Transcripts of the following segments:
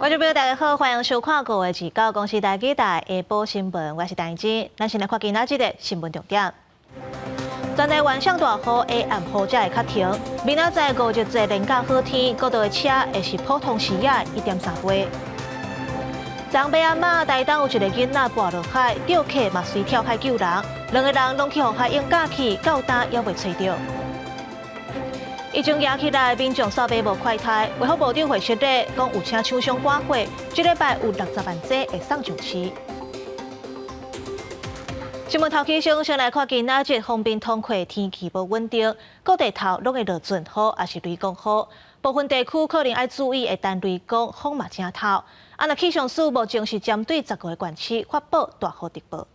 观众朋友大家好，欢迎收看5月29公司台记台下晡新闻，我是陈芊。咱先来看今仔日的新闻重点。全台晚上大雨，下暗雨才会较停。明仔载5日节连假好天，各道的车会是普通视野1.3倍。长辈阿嬷台东有一个囡仔跌落海，钓客嘛随跳海救人，2个人拢去予海用架去，到今也未找到。疫情压起来，民众扫码无快态。卫福部长回说咧，讲有请厂商赶货，这礼拜有60万剂会送上市。新闻头起先来看今仔日方便通气天气无稳定，各地头拢会落阵雨，也是雷公雨。部分地区可能要注意会单雷公风嘛正透。若气象署目前是针对10个县市发布大雨特报。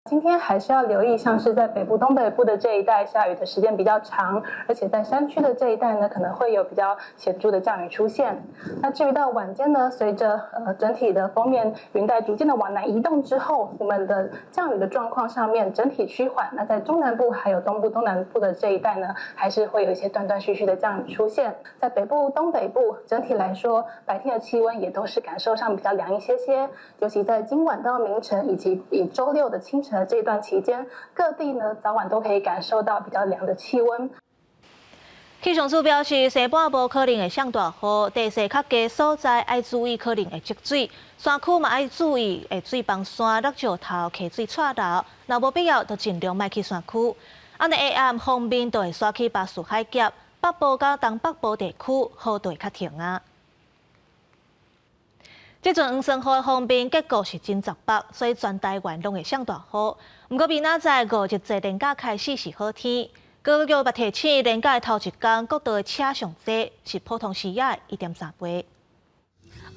今天还是要留意，像是在北部、东北部的这一带，下雨的时间比较长，而且在山区的这一带呢，可能会有比较显著的降雨出现。那至于到晚间呢，随着整体的锋面云带逐渐的往南移动之后，我们的降雨的状况上面整体趋缓。那在中南部还有东部、东南部的这一带呢，还是会有一些断断续续的降雨出现。在北部、东北部整体来说，白天的气温也都是感受上比较凉一些些，尤其在今晚到明晨以及以周六的清晨。这段期间，各地呢早晚都可以感受到比较凉的气温。气象署表示，西半部可能会上大雨，地势较低所在要注意可能会积水，山区嘛要注意会水崩山、落石头、溪水岔流，若无必要，就尽量莫去山区。下暗方面，就会刷起巴士海峡，北部甲东北部地区雨就会较停啊。这阵黄霜雨的方面，结果是真十八，所以全台湾拢会上大雨。不过明仔载5日节连假开始是好天，高局也提醒连假的头一天，各道的车上多是普通视野1.3倍。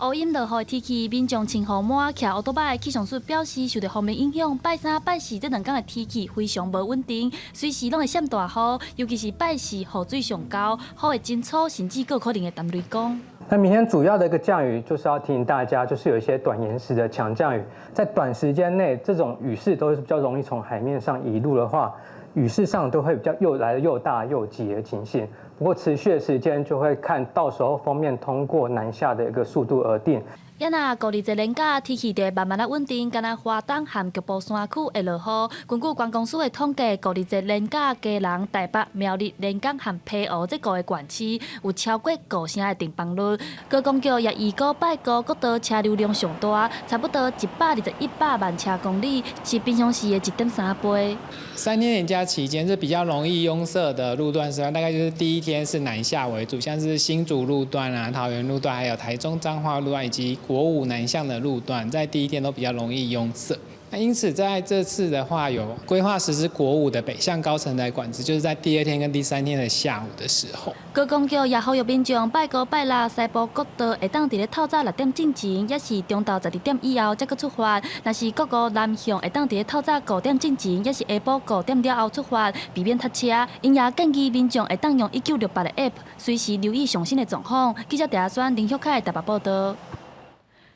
乌阴落雨的天气，民众穿雨帽、骑乌托邦。气象署表示，受到风面影响，拜三、拜四这2天的天气非常无稳定，随时拢会闪大雨，尤其是拜四雨水上高，雨会真粗，甚至有可能会打雷公。那明天主要的一个降雨，就是要提醒大家，就是有一些短延时的强降雨，在短时间内，这种雨势都是比较容易从海面上移入的话，雨势上都会比较来得又大又急的情形。不过持续的时间就会看到时候锋面通过南下的一个速度而定。也那5日节连假天气就会慢慢稳定，敢若花东和局部山区会落雨。根据观光署的统计，5日节连假基隆、台北、苗栗、连江和澎湖这5个县市有超过5成的停放率。高公局也预估拜五各道车流量上大，差不多121万车公里，是平常时的1.3倍。3天连假期间是比较容易拥塞的路段时段，大概就是第一天是南下为主，像是新竹路段啊、桃园路段，还有台中彰化路段以及国五南向的路段，在第一天都比较容易拥塞。那因此在这次的话，有规划实施国五的北向高层台管制，就是在第2天跟第3天的下午的时候。高公局也呼吁民众拜5、拜6西部各道会当伫咧透早6点进前，也是中昼12点以后才去出发。若是国五南向会当伫咧透早5点进前，也是下晡5点了后出发，避免塞车。因也建议民众会当用1968的 App， 随时留意上新的状况。记者陈选林旭凯台北报道。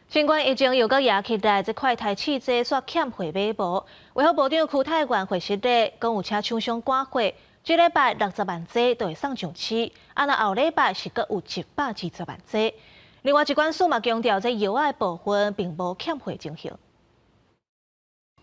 新冠疫情又搁压起来，这快台汽车煞欠货买无。卫福部长邱泰源回实咧，讲有请厂商赶货，这礼拜60万剂就会送上市，若后礼拜是搁有120万剂。另外，疾管署嘛强调，这药的部分并无欠货情形。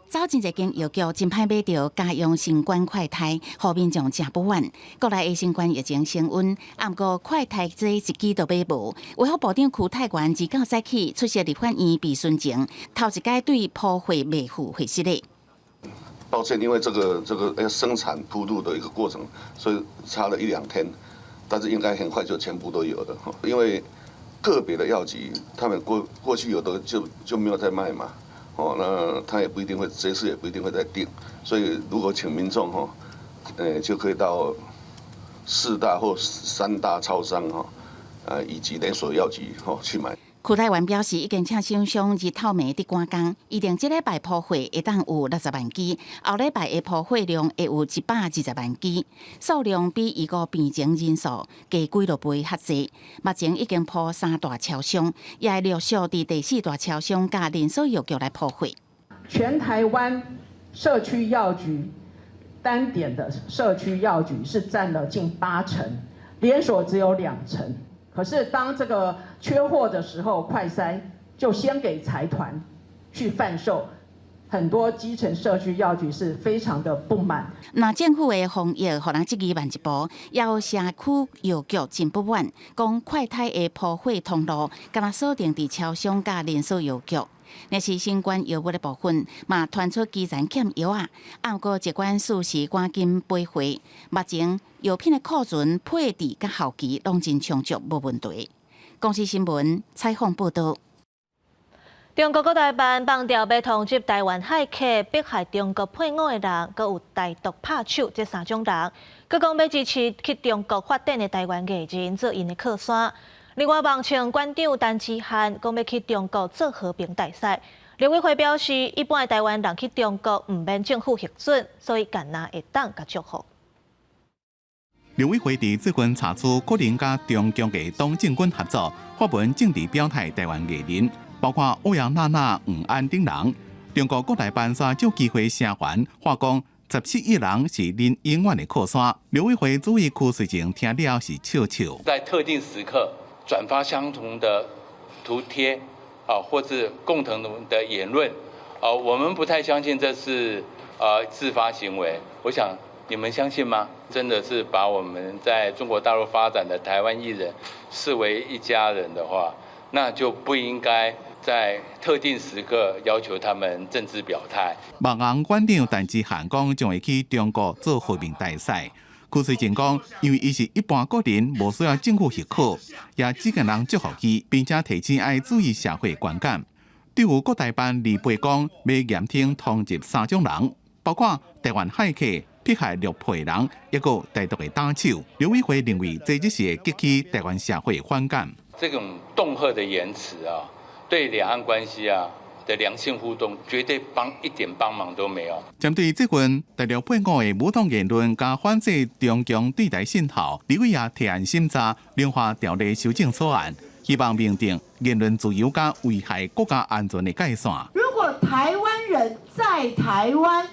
早前一间药局真歹买到家用新冠快筛，互民众真不满。国内的新冠疫情升温，不过快筛剂一支都买无。卫福部长邱泰源29早起出席立法院备询前，头一届对铺货卖付回实咧。抱歉，因为这个生产铺路的一个过程，所以差了1、2天，但是应该很快就全部都有的。因为个别的药局，他们过去有的就没有在卖嘛。那他也不一定会，这次也不一定会再订，所以如果请民众就可以到4大或3大超商以及连锁药局去买。邱泰源表示，已经请厂商日透暝伫赶工，预定这礼拜铺货会当有60万支，后礼拜的铺货量会有120万支，数量比预估病情人数加几落倍较济。目前已经铺3大超商，也会陆续伫第4大超商加连锁药局来铺货。全台湾社区药局单点的社区药局是占了近8成，连锁只有2成。可是当这个缺货的时候，快筛就先给财团去贩售。很多基层社区药局是非常的不满。那政府的防疫，互人质疑慢一步，也有社区药局真不满，讲快筛的铺货通路，敢若锁定伫超商甲连锁药局。若是新冠药物的部分，嘛传出居然欠药啊，啊，不过疾管署是赶紧赔回。目前药品的库存、配置甲效期拢真充足，无问题。公视新闻采访报道。中国国台办放调要通缉台湾海客迫害中国配偶的人，佮有歹毒拍手这3种人，佮讲要支持去中国发展的台湾艺人做因的靠山。另外，网称馆长陈之汉讲要去中国做和平大使。陆委会表示，一般的台湾人去中国唔免政府核准，所以干那会当甲祝福。陆委会伫最近查出可能甲中共嘅党政军合作，发文政治表态台湾艺人。包括欧阳娜娜、黄安等人，中国国台办煞借机会声援，话讲17亿人是恁永远的靠山。陆委会主委柯水晴听了是笑笑。在特定时刻转发相同的图贴或是共同的言论我们不太相信这是自发行为。我想你们相信吗？真的是把我们在中国大陆发展的台湾艺人视为一家人的话，那就不应该在特定时刻要求他们政治表态。网红馆长陈之汉讲将会去中国做和平大使。柯水晴讲，因为伊是一般个人，无需要政府许可，也只个人祝福伊，并且提醒爱注意社会观感。对于国台办立委讲要严听通缉3种人，包括台湾海客、迫害陆配人，一个歹毒的打手。陆委会认为这只是激起台湾社会反感。这种恫吓的言辞对两岸关系的良性互动，绝对一点帮忙都没有。针对这份大陆配偶的武统言论，加反制中共对台渗透，立委也提案审查量化条例修正草案，希望明定言论自由加危害国家安全的界线。如果台湾人在台湾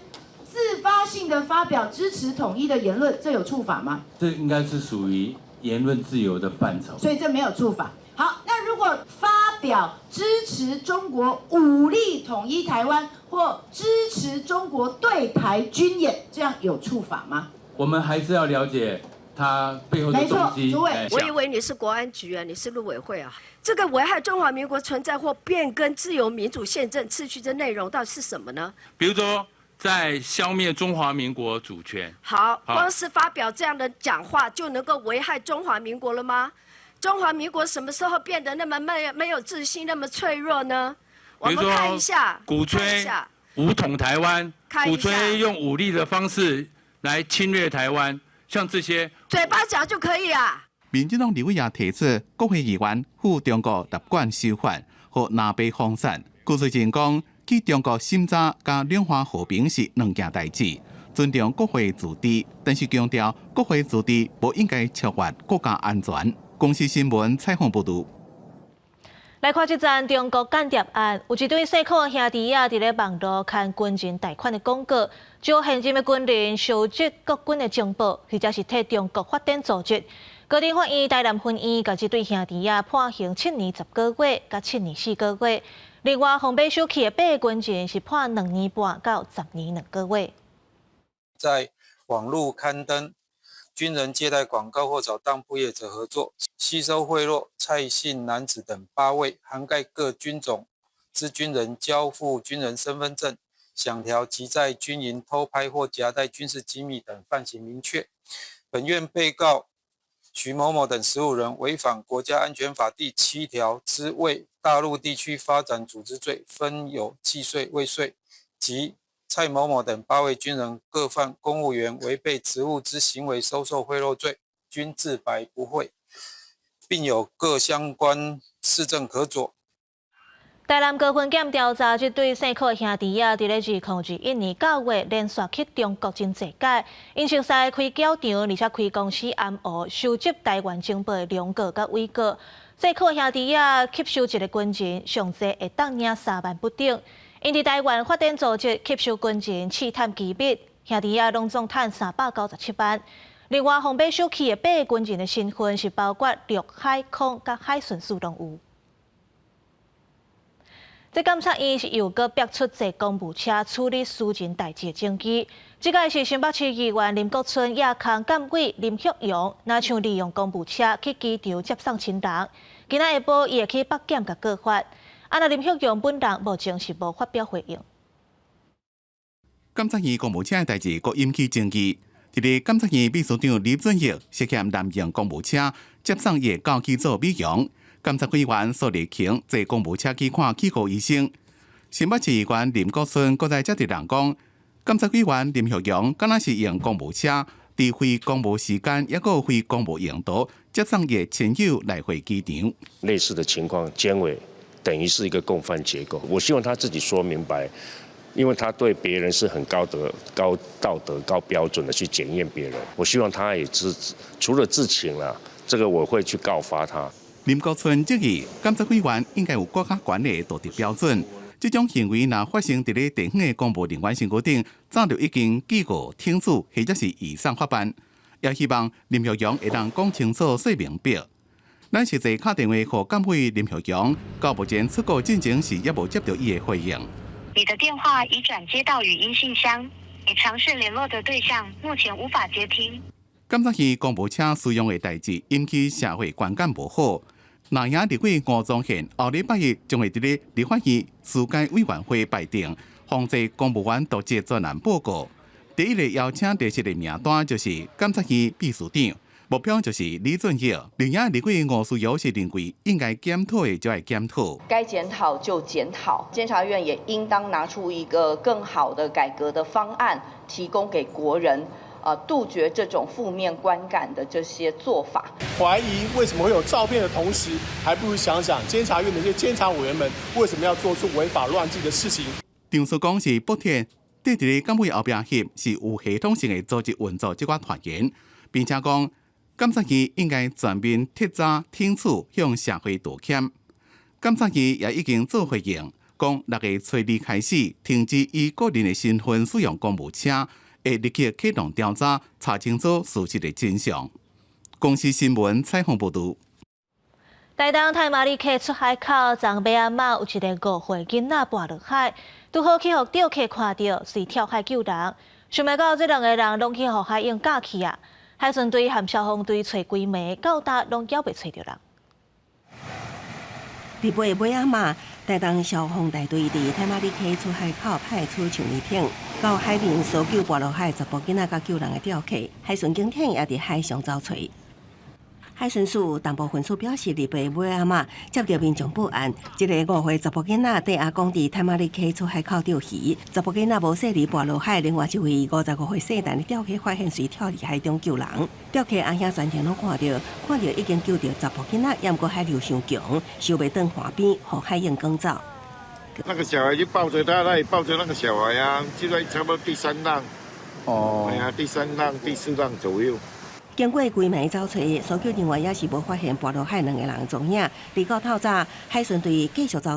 自发性的发表支持统一的言论，这有处罚吗？这应该是属于言论自由的范畴，所以这没有处罚。好，那如果发表支持中国武力统一台湾或支持中国对台军演，这样有处罚吗？我们还是要了解它背后的动机。没错，主委，我以为你是国安局你是陆委会这个危害中华民国存在或变更自由民主宪政秩序的内容到底是什么呢？比如说，在消灭中华民国主权。好，光是发表这样的讲话就能够危害中华民国了吗？中华民国什么时候变得那么没有自信、那么脆弱呢？我们看一下，鼓吹武统台湾，鼓吹用武力的方式来侵略台湾，像这些嘴巴讲就可以啊。民进党立委也提出，国会议员赴中国立管修法和南北放散。柯水晴讲，去中国审查加两岸和平是两件代志，尊重国会自治，但是强调国会自治不应该超越国家安全。公视新闻采访报道。来看这桩中国间谍案，有一对细口的兄弟在咧网络看军人贷款的广告，招现今的军人收集国军的情报，或者是替中国发展组织。高庭法院台南分院甲这对兄弟判刑7年10个月，甲7年4个月。另外，红北收起的8个军人是判2年半到10年2个月。在网络刊登军人借贷广告或找当铺业者合作，吸收贿赂蔡姓男子等8位，涵盖各军种之军人交付军人身份证、饷条及在军营偷拍或夹带军事机密等犯行明确。本院被告徐某某等15人违反国家安全法第7条之为大陆地区发展组织罪，分有既遂未遂及蔡某某等8位军人各犯公务员违背职务之行为收受贿赂罪，均自白不讳，并有各相关事证可佐。台南高分检调查，这对姓寇的兄弟在咧2021年9月连续去中国真济届，因熟悉开搅场，而且开公司暗号，收集台湾情报的两个甲伪个。姓寇的兄弟吸收一个军人，上济会当领3万不等。因伫台湾发展组织吸收军人试探机密，兄弟拢总趁397万。另外，红北小区的8个军人的身份是包括陆海空甲海巡署拢有。这检察院是又搁逼出坐公务车处理私人代志的证据。这个是新北市议员林国春亚康监委林旭阳，若像利用公务车去机场接送亲人，今仔下晡伊会去北检甲告发。若林旭阳本人目前是无发表回应。检察院公务车的代志，阁引起争议。伫咧检察院秘书长李准义涉嫌滥用公务车接送伊的高级做美容，检察委员苏立琼坐公务车去看气候医生。新北市议员林国春搁在接着人讲，检察委员林旭阳敢若是用公务车，伫非公务时间也有非公务用途接送伊的亲友来回机场。类似的情况，监委等于是一个共犯结构。我希望他自己说明白。因为他对别人是很高道德、高标准的去检验别人，我希望他也除了知情啦，这个我会去告发他。林国春质疑，检察委员应该有更加悬的道德标准。这种行为若发生伫咧地方的公务人员身躯顶，早就已经记过听取或者是以上法办。也希望林旭阳会当讲清楚、说明白。咱实际打电话给监委林旭阳，到目前出国进前时也无接到伊的回应。你的电话已转接到语音信箱，你尝试联络的对象目前无法接听。检察院公务车使用的代志引起社会观感无好。南洋立委吴宗宪后礼拜一将会伫咧立法院司改委员会排定防制公务员渎职专案报告。第一个邀请列席的名单就是检察院秘书长。目标就是李准义，另外立委吴思瑶是认为应该检讨的就要检讨，该检讨就检讨。监察院也应当拿出一个更好的改革的方案，提供给国人，杜绝这种负面观感的这些做法。怀疑为什么会有照片的同时，还不如想想监察院的这些监察委员们为什么要做出违法乱纪的事情。张书讲是补贴，伫咧监委后边协是有系统性的组织运作这款团员，并且讲。检察院应该全面剔查听取，向社会道歉。检察院也已经做回应，讲6月初2开始停止以个人的身份使用公务车，会立即启动调查，查清楚事实的真相。公司新闻采访报道。台东太麻里溪出海口，昨尾仔晚有一个5岁囡仔跌落海，拄好去互钓客看到，遂跳海救人。想袂到这2个人拢去互海用架去啊！海巡队和消防队找规暝，到达拢还袂找到人。伫尾仔晚，台东消防大队伫太麻里溪出海口派出巡逻艇，到海面搜救跌落海10部囡仔甲救人的钓客。海巡警艇也伫海上找找。海巡署东部分署表示，伫尾仔晚接到民众报案，一个5岁查甫囡仔跟阿公伫太麻里溪出海口钓鱼，查甫囡仔无细里跌落海，另外一位55岁细汉的钓客发现随跳入海中救人。钓客阿兄全程拢看到已经救到查甫囡仔，也毋过海流伤强，收袂转岸边，互海用赶走。那个小孩就抱着他，他也抱着那个小孩啊，就在差不多第3浪。哎呀，第3浪、第4浪左右。经过规暝找找，搜救人员也是无发现跌落海2个人踪影。日到透早，海巡队继续找找，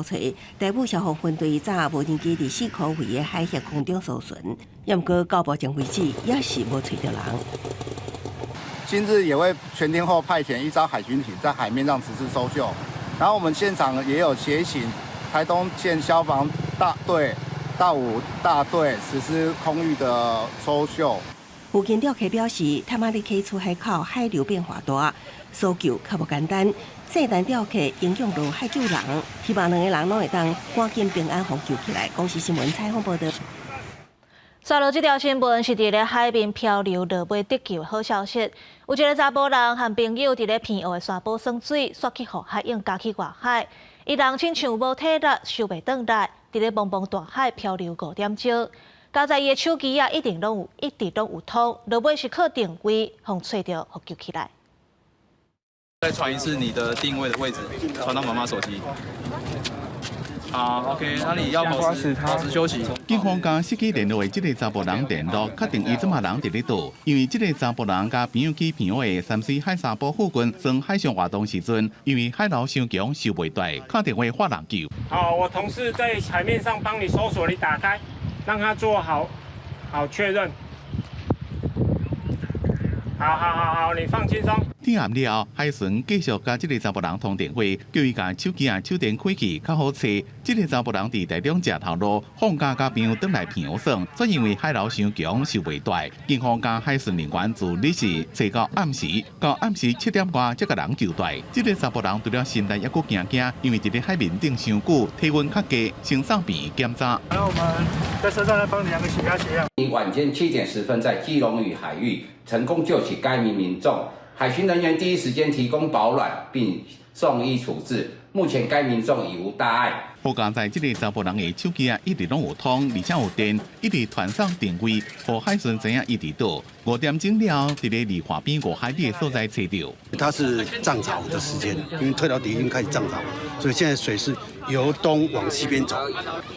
台北消防分队早无人机伫4颗位的海峡空中搜寻，也毋过到目前为止也是无找到人。今日也会全天候派遣1艘海巡艇在海面上实施搜救，然后我们现场也有协请台东县消防大队、大武大队实施空域的搜救。附近钓客表示，太麻里溪出海口海流变化大，搜救较无简单。细单钓客影响落海救人，希望2个人拢会当赶紧平安获救起来。公司新闻采访报道。刷落这条新闻是伫咧海面漂流落尾得救的好消息。有一个查甫人和朋友伫咧偏后的沙坡耍水，煞去互海涌加去外海。伊人亲像无体力，收袂转来，伫咧茫茫大海漂流5点钟。交在伊的手机一直拢有通，落尾是靠定位，互找到获救起来。再传一次你的定位的位置，传到妈妈手机。好 ，OK， 那你要保持休息。警方将失去联络的这个查甫人联络，确定伊即马人伫咧倒，因为这个查甫人甲朋友去平尾的3C海沙坡附近做海上活动时阵，因为海流伤强，收袂带，打电话发人救。好，我同事在海面上帮你搜索，你打开。让他做好确认。好，你放轻松。天暗了，海巡继续甲这个查甫人通电话，叫伊甲手机手电开去，较好找。这个查甫人伫台中食头路，放假甲朋友倒来平爽，却因为海流伤强，受袂带。警方甲海巡人员自日时找到暗时7点外才甲人救带。这个查甫人除了身体抑佫惊，因为伫咧海面顶伤久，体温较低，先送病院检查。然后我们在车上再帮2个血压计量。晚间7点10分，在基隆屿海域成功救起该名民众，海巡人员第一时间提供保暖并送医处置，目前该民众已无大碍。好在这个查甫人的手机一直拢有通，而且有电，一直传送定位，互海巡知影伊伫倒。5点钟了，伫咧离海边5海里的所在找到。它是涨潮的时间，因为退潮底已经开始涨潮，所以现在水是由东往西边走，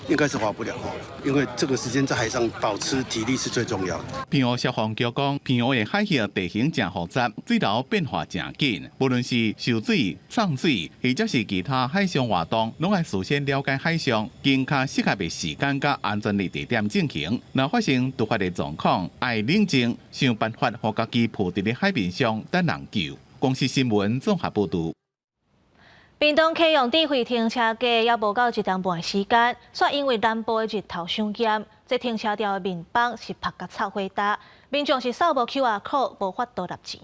应该是划不了哈。因为这个时间在海上保持体力是最重要的。平湖消防局讲，平湖的海域地形真复杂，水流变化真紧，无论是受水、涨水，或者是其他海上活动，拢爱事先了解海象，经较适合的时间甲安全的地点进行。若发生突发的状况，爱冷静，想办法让家己浮伫咧海面上等人救。公司新闻综合报道。屏东启用智慧停车格也无到1点半时间，却因为南部的日头伤炎，这停车场的面板是拍甲臭灰搭，民众是扫无 QR code 无法度纳钱。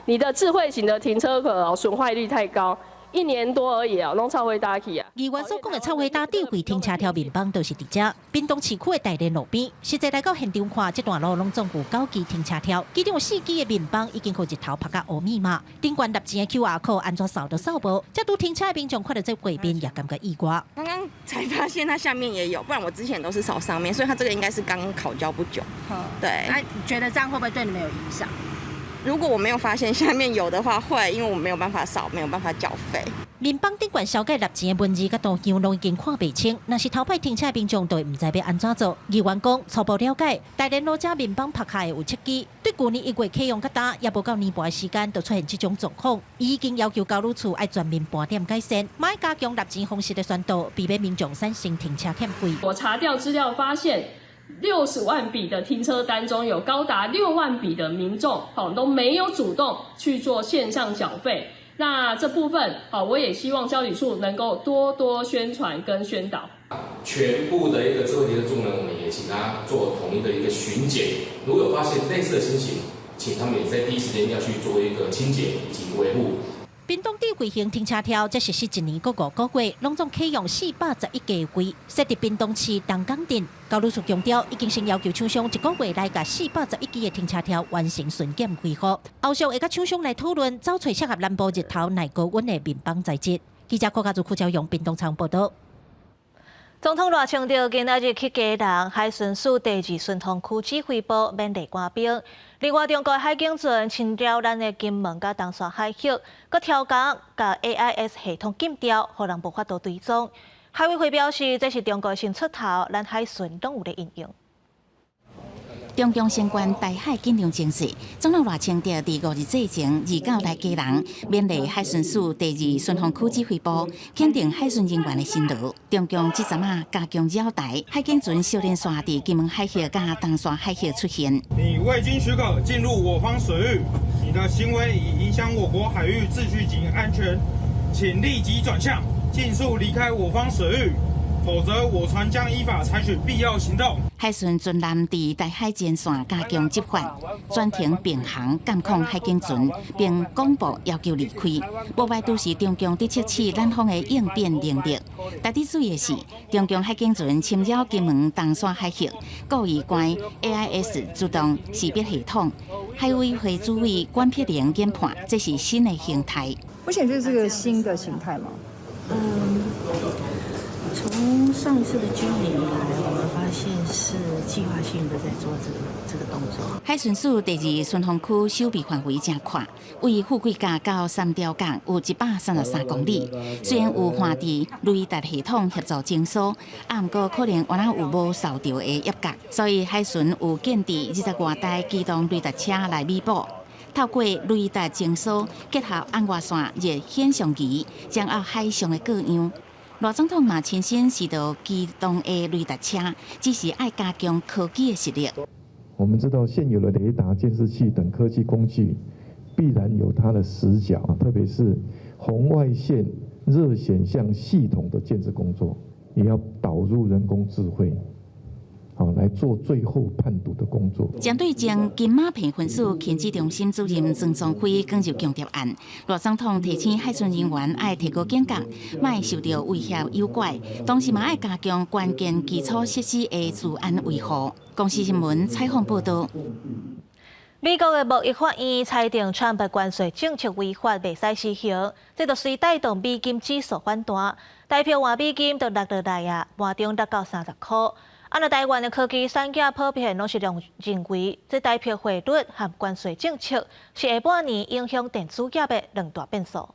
你的智慧型的停车格损坏率太高。1年多而已啊，拢臭灰搭去啊！议员所讲的臭灰搭智慧停车条面板，就是伫遮屏东市区的大连路边。实际来到现场看，这段路拢总有9支停车条，其中有4支的面板已经互日头拍甲乌密码，顶悬立钱的 QR code 安怎扫都扫无。这拄停车的民众看到这贵宾也感觉意外。刚刚才发现它下面也有，不然我之前都是扫上面，所以它这个应该是刚烤焦不久。对，那你觉得这样会不会对你们有影响？如果我没有发现下面有的话，会，因为我没有办法扫，没有办法缴费。面板顶悬小盖立钱的文字甲图像拢已经看不清，若是头摆停车的民众，就会唔知要安怎做。议员讲，初步了解，大连路这面板拍开有7支，对去年1月启用到呾，也无到年半的时间，就出现这种状况。伊已经要求交路处爱全面盘点改善，买加强立钱方式的宣导，避免民众产生停车欠费。我查调资料发现。60万笔的停车单中，有高达6万笔的民众都没有主动去做线上缴费。那这部分我也希望交理处能够多多宣传跟宣导。全部的一个智慧停车柱呢，我们也请他做统一的一个巡检，如果有发现类似的情形，请他们也在第一时间要去做一个清洁以及维护。屏东智慧型停车条，才实施1年5个月，拢总启用411架柜，设伫屏东市东港镇。交路处强调，已经先要求厂商1个月内甲411支的停车条完成巡检规划，后续会甲厂商来讨论，找找适合南部日头耐高温的面板材质。记者柯家族、柯昭阳，屏东场报道。总统热强调，今仔日去基隆海巡署第2巡防区指挥部勉励官兵。另外，中国海警船侵扰咱的金门甲东沙海域，佮超工甲 AIS 系统禁掉，互人无法度追踪。海委会表示，这是中国新出头，咱海巡拢有咧应用。中共升官台海紧张情势，总统赖清德伫5日之前移到来基隆，勉励海巡署第2巡防区指挥部，肯定海巡人员的辛劳。中共即阵啊加强扰台，海警船修炼线伫金门海峡甲东沙海峡出现。你未经许可进入我方水域，你的行为已影响我国海域秩序及安全，请立即转向，尽速离开我方水域。否则，我船将依法采取必要行动。海巡船舰伫台海前线加强执法，专停并行监控海警船，并广播要求离开。无外都是中共伫测试咱方的应变能力。值得注意的是，中共海警船侵扰金门东沙海峡，故意关 AIS 自动识别系统。海委会主委关佩玲研判，这是新的形态。目前这是个新的形态吗？从上一次的军演以来，我们发现是计划性的在做这个动作。海巡署第2巡防区守备范围真宽，为富贵港到三条港有133公里。虽然有换伫雷达系统协助侦搜，不过可能原来有无受到的压角，所以海巡有建置20多台机动雷达车来弥补。透过雷达侦搜，结合红外线热显像仪，掌握海上的各样。赖总统嘛亲身指导机动的雷达车，只是爱加强科技的实力。我们知道现有的雷达、监视器等科技工具，必然有它的死角，特别是红外线热显像系统的建制工作，也要导入人工智慧。 来做最后判读的工作。针对将金马评分数牵制中心主任曾宗辉更就强调案，罗总统提醒海巡人员爱提高警觉，莫受到威胁诱拐，同时嘛爱加强关键基础设施的治安维护。公司新闻采访报道。 美国的贸易法院裁定，川普关税政策违法，袂使施行，这就随带动美金指数反弹，代表换美金就落落来啊，盘中达到30块。按台湾的科技产业普遍拢是认为，这代表汇率和关税政策是下半年影响电子业的两大变数。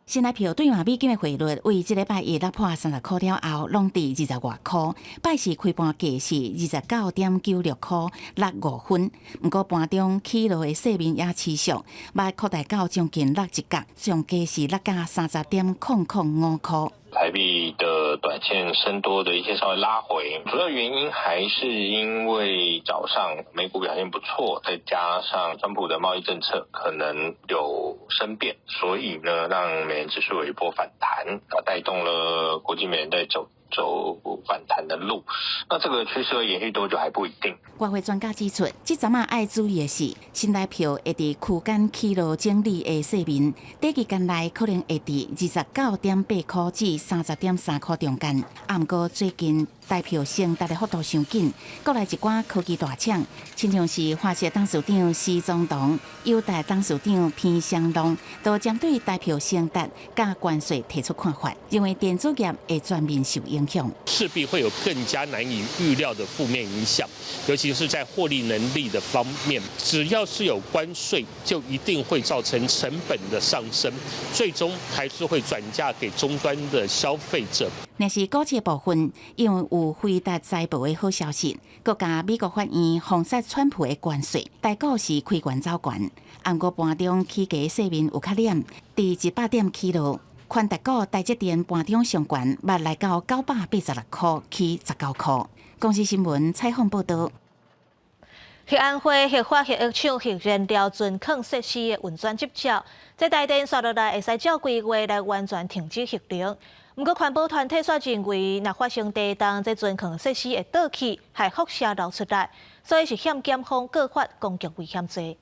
新台币兑换美金的汇率，为这礼拜一突破30块了后，拢伫20外块。拜四开盘价是29.96块，65分。不过盘中起落的细面也持续，卖扩大到将近61角，上价是60.005块。 台币的短线升多的一些稍微拉回，主要原因还是因为早上美股表现不错，再加上川普的贸易政策可能有生变，所以呢，让美元指数有一波反弹，带动了国际美元在走反弹的路。那这个趋势会延续多久还不一定。外汇专家指出，这阵啊爱注意的是，新台币会伫区间起落整理的细面，短期间内可能会伫29.8块至30.3块中间。不过最近台币升值的幅度伤紧，国内一寡科技大厂，亲像是华硕董事长施宗棠、友达董事长偏向龙，都针对台币升值加关税提出看法，认为电子业会全面受影响，势必会有更加难以预料的负面影响，尤其是在获利能力的方面，只要是有关税，就一定会造成成本的上升，最终还是会转嫁给终端的消费者。若是股市部分，因为有回答财报的好消息，国家美国法院封杀川普的关税，台股是开悬走悬。不过盘中起价细面有较黏，伫100点起落。宽达股台积电盘中上悬，捌来到986块，起19块。公司新闻采访报道。核安会核化核药厂核燃料存放设施的运转执照，在台电刷落来会使照规划来完全停止核能。不过环保团体却认为，若发生地动，这存放设施会倒去，害辐射流出来，所以是欠检方告发公共危险罪。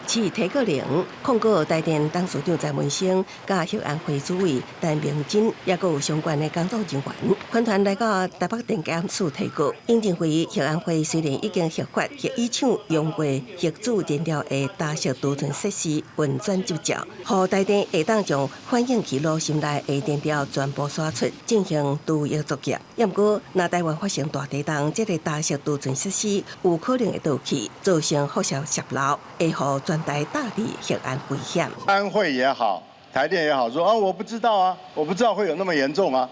市提告人控告台电董事长蔡文生、甲核安会主委陈明真，也有相关的工作人员，款团来到台北电检署提告，因认为核安会虽然已经核发核医厂用过核子燃料的大石储存设施运转执照，予台电会当将反映其路线内的电表全部刷出，进行除役作业。不过，若台湾发生大地动，这个大石储存设施有可能会倒去，造成辐射泄漏，会予全台大地核安危险。安会也好，台电也好，说啊，我不知道啊，我不知道会有那么严重啊。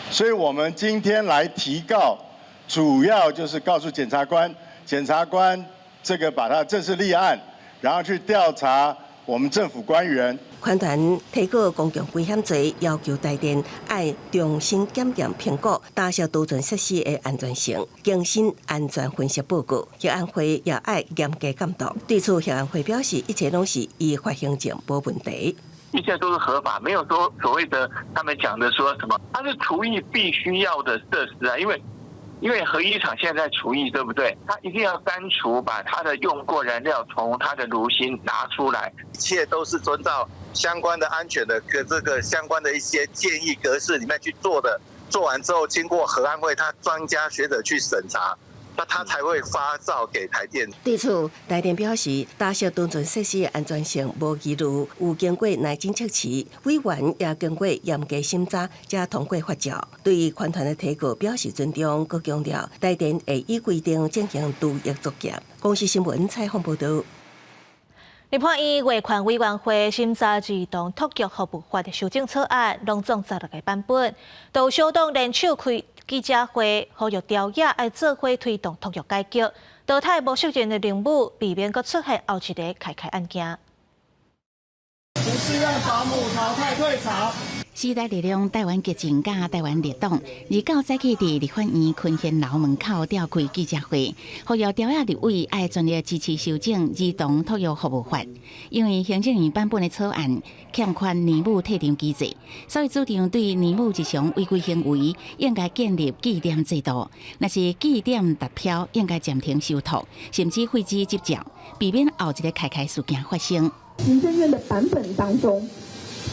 所以我们今天来提告，主要就是告诉检察官，检察官这个把它正式立案，然后去调查我们政府官员。款团提告公共危险罪，要求台电要重新检验评估大小储存设施的安全性，更新安全分析报告。核安会也要严格监督。对此，核安会表示，一切拢是依法行政，无问题。一切都是合法，没有说所谓的他们讲的说什么，它是除役必须要的设施啊，因为核一厂现在在除役，对不对？它一定要删除，把它的用过燃料从它的炉芯拿出来，一切都是遵照相关的安全的这个相关的一些建议格式里面去做的。做完之后，经过核安会他专家学者去审查，那他才会发照给台电。对此，台电表示，大小储存设施的安全性无疑虑，有经过耐震测试，委员也经过严格审查，才通过发照。对于款团的提告表示尊重，佮强调台电会依规定进行除役作业。公司新闻采访报道。立法院外权委员会审查自动托育服务法的修正草案，拢总16个版本。都小党联手开记者会，呼吁朝野爱做伙推动托育改革，淘汰无适任的任务，避免佮出现后一个开案件。不是让保姆淘汰退潮。时代力量台湾激进甲台湾列党29早起伫立法院昆贤楼门口召开记者会，呼吁朝野立委爱全力支持修正儿童托育服务法，因为行政院版本的草案欠缺年母退场机制，所以主张对年母日常违规行为应该建立记点制度，若是记点达标，应该暂停收托，甚至废止执照，避免后一个开事件发生。行政院的版本当中，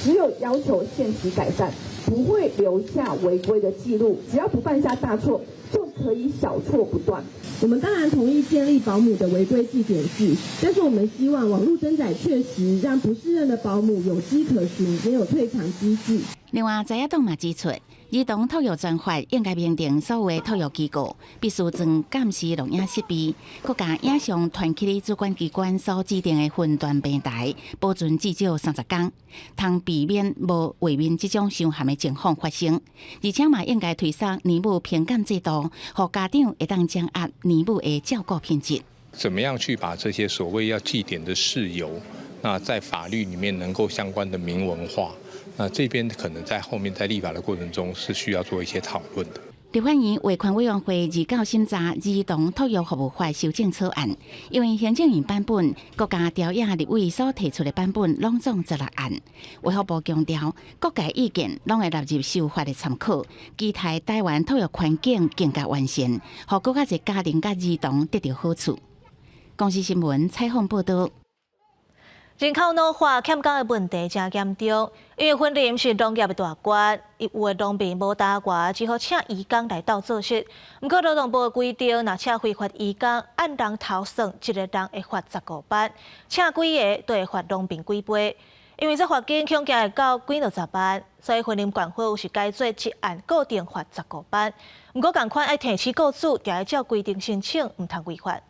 只有要求限期改善，不会留下违规的记录，只要不犯下大错，就可以小错不断。我们当然同意建立保姆的违规记点制，但是我们希望网络登载确实让不适任的保姆有迹可循，也有退场机制。另外，在野党嘛指出，儿童托育专法应该明定所有的托育机构必须装监视录影设备，各甲影像团起的主管机关所指定的分段平台，保存至少30天，通避免无卫面这种伤寒的情况发生。而且嘛，应该推上年母评鉴制度，让家长会当掌握年母的照顾品质。怎么样去把这些所谓要祭典的事由，那在法律里面能够相关的明文化？那这边可能在后面在立法的过程中是需要做一些讨论的。立法院卫权委员会29审查儿童托育服务法修正草案，因为行政院版本、国家朝野立委所提出的版本拢总16案。卫福部强调，各界意见拢会纳入修法的参考，期待台湾托育环境更加完善，让更加侪家庭甲儿童得到好处。公视新闻采访报道。人口老化欠工的问题真严重，因为婚林是农业的大关，有的农民无搭外，只好请移工来斗做事。不过劳动部规定，若请非法移工，按人头算，一个人会罚15万，请几个都会罚农民几倍。因为这罚金恐惊会到几20万，所以婚林管会是改做一案固定罚15万。不过同款爱提起雇主，也要照规定申请，唔通违法。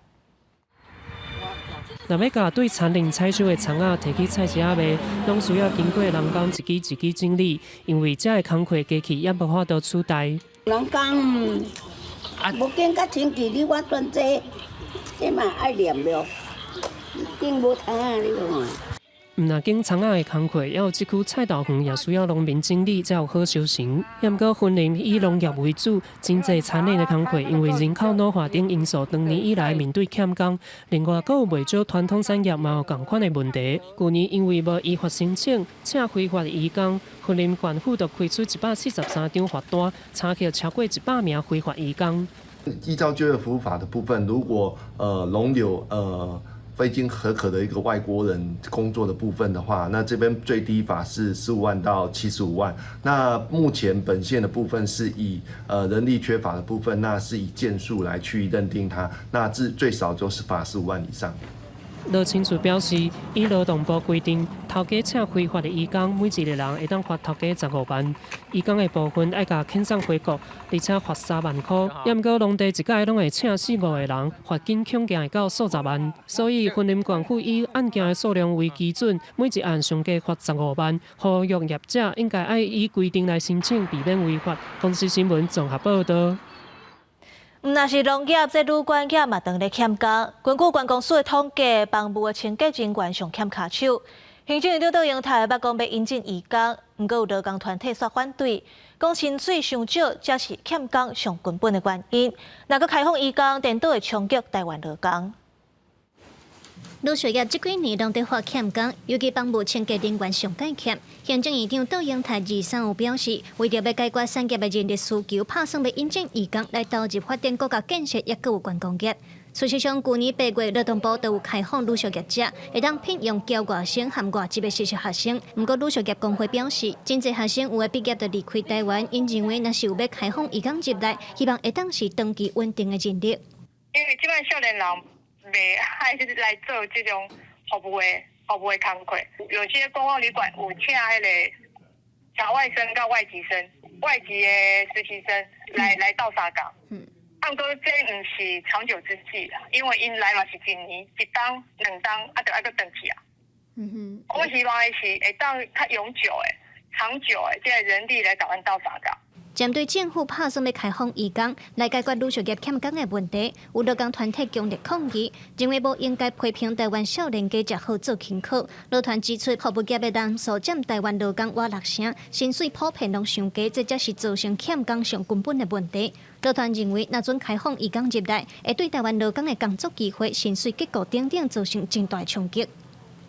若要甲对产林采收的葱仔提起菜市仔卖，拢需要经过人工一支整理，因为这个工课机器也无法度取代。人工无见甲星期日我转这，这嘛爱念了，经无葱仔你看。毋若经葱仔的工课，也有这区菜豆园也需要农民整理才有好收成。也毋过婚林以农业为主，真侪产业的工课，因为人口老化等因素，长年以来面对欠工。另外，阁有袂少传统产业嘛有同款的问题。去年因为无依法申请，请非法移工，婚林县府就开出173张罚单，查扣超过100名非法移工。依照就业服务法的部分，如果容留非经核可的一个外国人工作的部分的话，那这边最低罚是15万到75万。那目前本县的部分是以人力缺乏的部分，那是以件数来去认定它，那最少就是罚15万以上。罗清楚表示，以劳动部规定，头家请非法的移工，每一个人会当罚头家15万。移工的部分爱甲遣送回国，而且罚3万块。也毋过农地一届拢会请4、5个人，罚金恐惊会到数十万。所以婚林县府以案件的数量为基准，每一案上计罚15万。呼吁业者应该爱依规定来申请，避免违法。公视新闻综合报道。若是农业，这女管业嘛当咧欠工。根据关公署的统计，房屋的清洁人员上欠卡手。行政院长邓英泰捌讲要引进移工，不过有劳工团体煞反对，讲薪水上少才是欠工上根本的原因。若个开放移工，颠倒会冲击台湾劳工。旅宿业这几年拢在发欠工，尤其房屋清洁人员上介欠。行政院长邓英泰23有表示，为着要解决产业的人力需求，打算要引进移工来投入发展国家建设，也有观光业。事实上，去年8月，劳动部都有开放旅宿业者会当聘用交外生和外籍的实习学生。不过，旅宿业工会表示，真侪学生有的毕业就离开台湾，因认为若是有要开放移工入来，希望会当是长期稳定的人力。因为即摆少年人袂爱来做这种服务的工课，有些公共旅馆有请迄个侨外生跟外籍生、外籍的实习生来到沙港。按过这唔是长久之计啦，因为因来嘛是一年1档、2档，就爱个转去啊。我希望的是会当较永久的、长久的，这个人力来台湾到沙港。针对政府打算要开放移工来解决旅宿业欠工的问题，有劳工团体强烈抗议，认为无应该批评台湾少年家食好做勤苦。劳团指出，服务业的人数占台湾劳工约60%，薪水普遍拢上低，这才是造成欠工上根本的问题。劳团认为，若准开放移工入来，会对台湾劳工的工作机会、薪水结构等等造成真大冲击。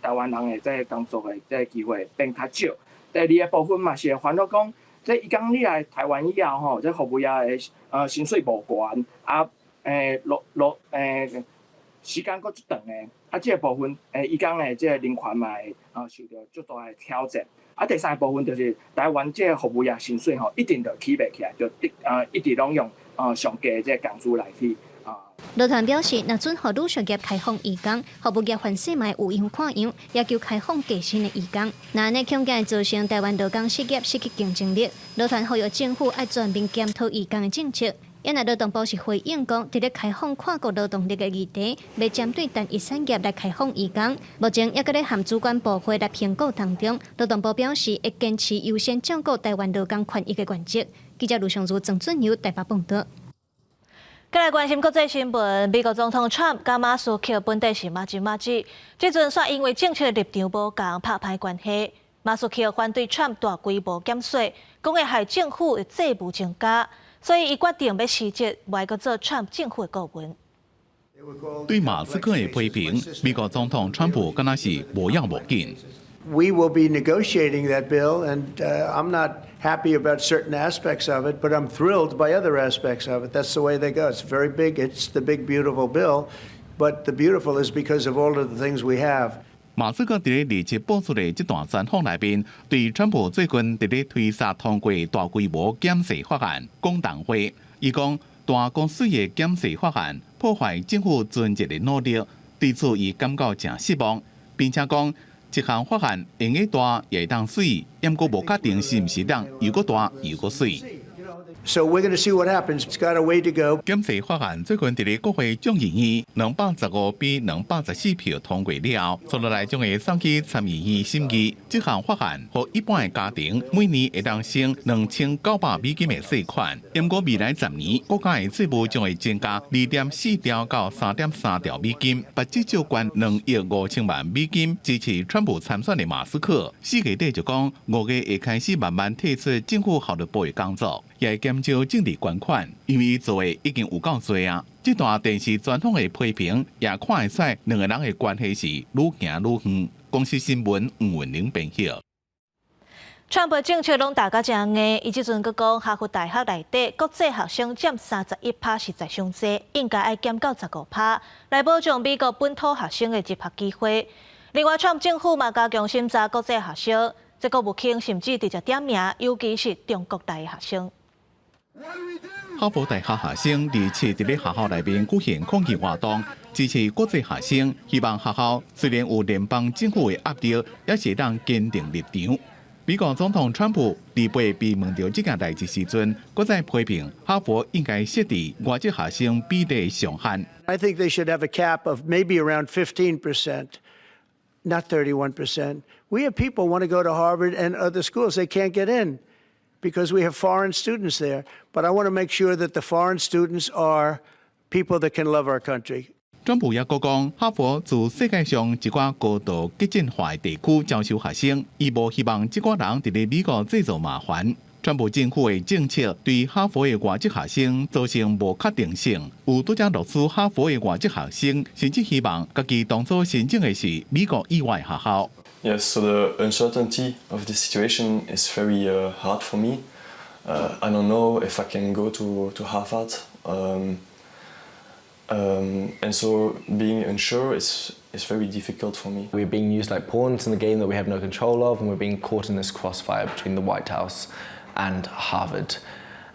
台湾人的这工作的这机会变较少。第二个部分嘛是烦恼讲，这移工你来台湾以后吼，这服务业的薪水无悬，时间搁足长的，这个部分移工的这个人权嘛会受到足大的挑战。第三个部分就是台湾这个服务业薪水吼，一定就起袂起来，就一直拢用上低的这个工资来去。劳团表示，若准予旅宿业开放移工，服务业反势嘛有样看样，要求开放加薪的移工。那安尼恐惊会造成台湾劳工失业失去竞争力。劳团呼吁政府要全面检讨移工的政策。因为劳动部是回应讲，伫咧开放跨国劳动力的议题，要针对单一产业来开放移工。目前也搁咧含主管部会来评估当中。劳动部表示会坚持优先照顾台湾劳工权益的原则。记者卢尚如、郑准由台北报道。再来关心国际新闻，美国总统 Trump 甲马斯克本地是马吉，即阵煞因为政策立场无共拍歹关系。马斯克反对 Trump 大规模减税，讲会害政府的债务增加，所以伊决定要辞职，袂阁做 Trump 政府的顾问。对马斯克的批评，美国总统川普敢若是无影无紧。We will be negotiating that bill, and I'm not happy about certain aspects of it, but I'm thrilled by other aspects of it. That's the way they go. It's very big. It's the big, beautiful bill, but the beautiful is because of all of the things we have. 马斯克伫咧日前播出的这段专访内面，对川普最近伫咧推萨通过大规模减税法案讲谈话。伊讲大公司的减税法案破坏政府专业的努力，对此伊感到真失望，并且讲。这项法案用个大也会当水，也毋过无确定是毋是当又个大又个水。So we're going to see what happens. It's got a way to go. 减税法案最近伫咧国会众议院215比214票通过了，接落来将会送去参议院审议。这项法案予一般的家庭每年会当省$2900的税款，不过未来10年国家的税务将会增加2.4条到3.3条美金，把至少关2亿5千万美金支持川普参选的马斯克。4月底就讲5月会开始慢慢退出政府效率部的工作。也会减少政治捐款，因为做的已经有够多啊。这段电视专访的批评也看会出两个人的关系是愈行愈远。公司新闻黄文玲编辑。川普政策拢大家真硬，伊即阵佫讲哈佛大学内底国际学生占31%是在上济，应该爱减到15%，来保障美国本土学生的入学机会。另外，川普政府嘛加强审查国际学生，这国务卿甚至直接点名，尤其是中国大学生。哈佛大学学生2次伫咧学校内面举行抗议活动，支持国际学生，希望学校虽然有联邦政府的压力，也是当坚定立场。美国总统川普2月被问到这件代志时阵，搁再批评哈佛应该设置外籍学生比例上限。I think they should have a cap of maybe around 15%, not 31%. We have people want to go to Harvard and other schools. They can't get in because we have foreign students there. But I want to make sure that the foreign students are people that can love our country. 川普也讲，哈佛自世界上一寡高度激进化的地区招收学生，伊无希望这寡人伫咧美国制造麻烦。川普政府的政策对哈佛的外籍学生造成无确定性，有拄则录取哈佛的外籍学生，甚至希望家己当初申请的是美国以外学校。Yes, so the uncertainty of the situation is very hard for me. I don't know if I can go to Harvard. And so being unsure is very difficult for me. We're being used like pawns in the game that we have no control of, and we're being caught in this crossfire between the White House and Harvard.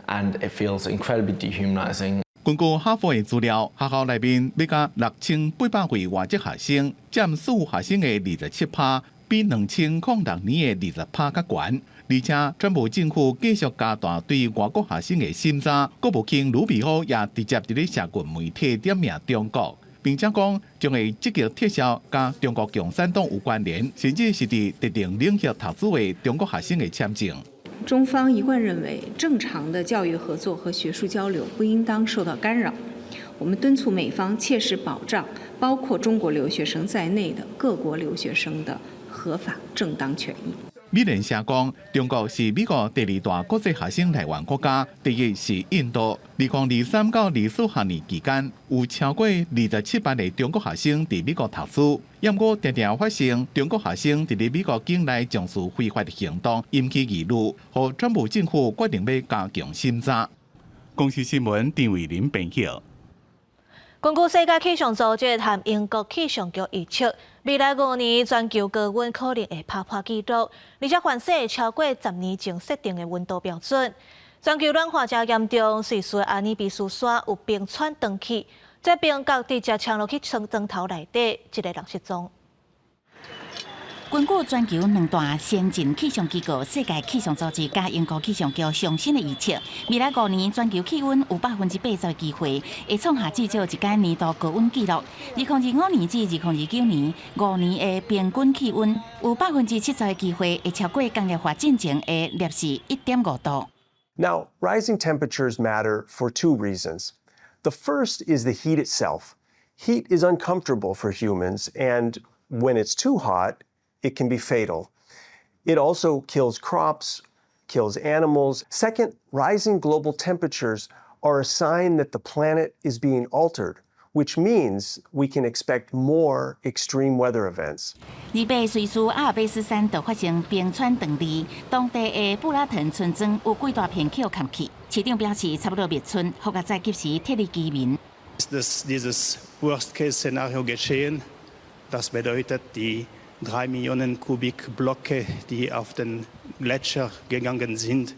And it feels incredibly dehumanizing. 根据哈佛的资料，学校内面要甲6800位外籍学生，占所有学生的27%，比2006年的20%较悬。而且，川普政府继续加大对外国学生的审查，国务卿鲁比奥也直接伫咧社群媒体点名中国，并且讲将会积极撤销甲中国共产党有关联，甚至是伫特定领域读书的中国学生的签证。中方一贯认为，正常的教育合作和学术交流不应当受到干扰。我们敦促美方切实保障包括中国留学生在内的各国留学生的合法正当权益。美联社讲，中国是美国第二大国际学生来源国家，第一是印度。2023到24学年期间，有超过27万的中国学生伫美国读书。不过，常常发生中国学生伫美国境内从事非法的行动，引起议论，和川普政府决定要加强审查。公司新闻张伟林编辑。根据世界气象组织和英国气象局预测，未来5年全球高温可能会打破纪录，而且反射超过10年前设定的温度标准。全球暖化真严重，瑞士阿尼比斯山有冰川冻起，这冰角直接冲落去床头内底，一个人失踪。根据全球2大先进气象机构世界气象组织加英国气象局上新的预测，未来5年全球气温有80%的机会会创下至少一届年度高温纪录。2025年至2029年5年的平均气温有70%的机会会超过工业化进程的摄氏1.5度。Now, rising temperatures matter for two reasons. The first is the heat itself. Heat is uncomfortable for humans, and when it's too hot, it can be fatal. It also kills crops, kills animals. Second, rising global temperatures are a sign that the planet is being altered, which means we can expect more extreme weather events. 日北瑞士阿尔卑斯山就发生冰川断裂，当地的布拉滕村庄有几大片树砍去。市长表示，差不多灭村，复合在及时撤离居民。Dieses Worst-Case-Szenario geschehen. Das bedeutet, die 3 Millionen Kubikblöcke, die auf den Gletscher gegangen sind,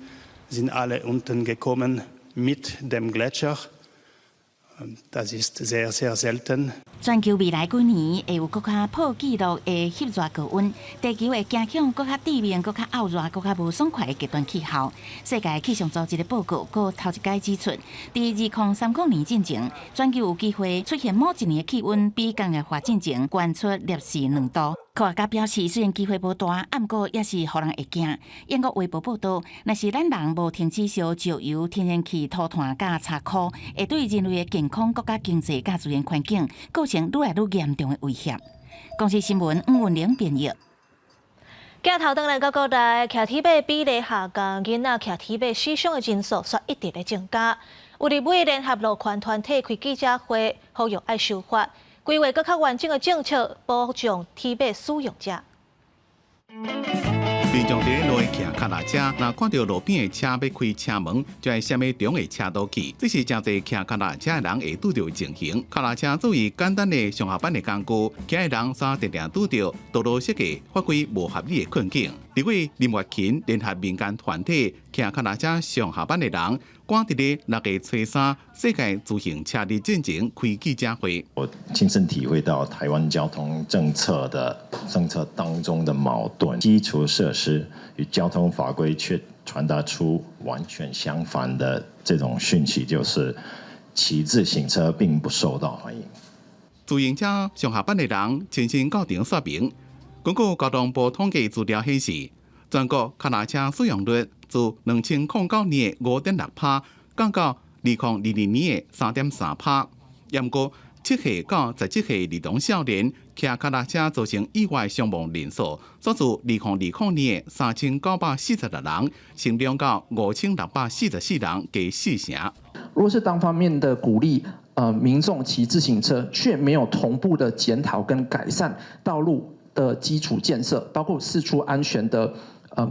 sind alle unten gekommen mit dem Gletscher. Das ist sehr, sehr selten. 全球未来几年会有更加破纪录的煦热高温，地球会走向更加地面、更加恶热、更加无爽快的极端气候。世界气象组织的报告搁头一届指出，在2030年进前，全球有机会出现某一年的气温比工业化进程悬出摄氏2度。科学家表示，虽然机会无大，不过也是互人会惊。英国卫报报道，若是咱人无停止烧石油、天然气、土炭甲柴礦，会对人类的健康、国家经济甲自然环境构成愈来愈严重的威胁。公司新闻吴文玲编译。镜头转来到国内，骑铁马比例下降，囡仔骑铁马死伤的人数却一直在增加。有立委联合路权团体开记者会，呼吁爱修法，规划更较完整的政策，保障铁马使用者。民众伫路骑脚踏车，若看到路边的车要开车门，就会闪灭中的车道去。这是真侪骑脚踏车的人会拄到的情形。脚踏车作为简单的上下班的工具，骑的人则常常拄到道路设计发挥无合理的困境。立委林月琴联合民间团体骑脚踏车上下班的人，赶伫咧6月初3世界自行车日进前开记者会。我亲身体会到台湾交通政策当中的矛盾，基础设施与交通法规却传达出完全相反的这种讯息，就是骑自行车并不受到欢迎。自行车上下班的人亲身到场说明。根据交通部统计资料显示，全国脚踏车使用率自2009年的5.6%降到2022年的3.3%。不过，7岁到17岁儿童少年骑脚踏车造成意外伤亡人数，则自2020年的3946人，成长到5644人，加4成。若是单方面的鼓励民众骑自行车，却没有同步的检讨跟改善道路的基础建设，包括释出安全的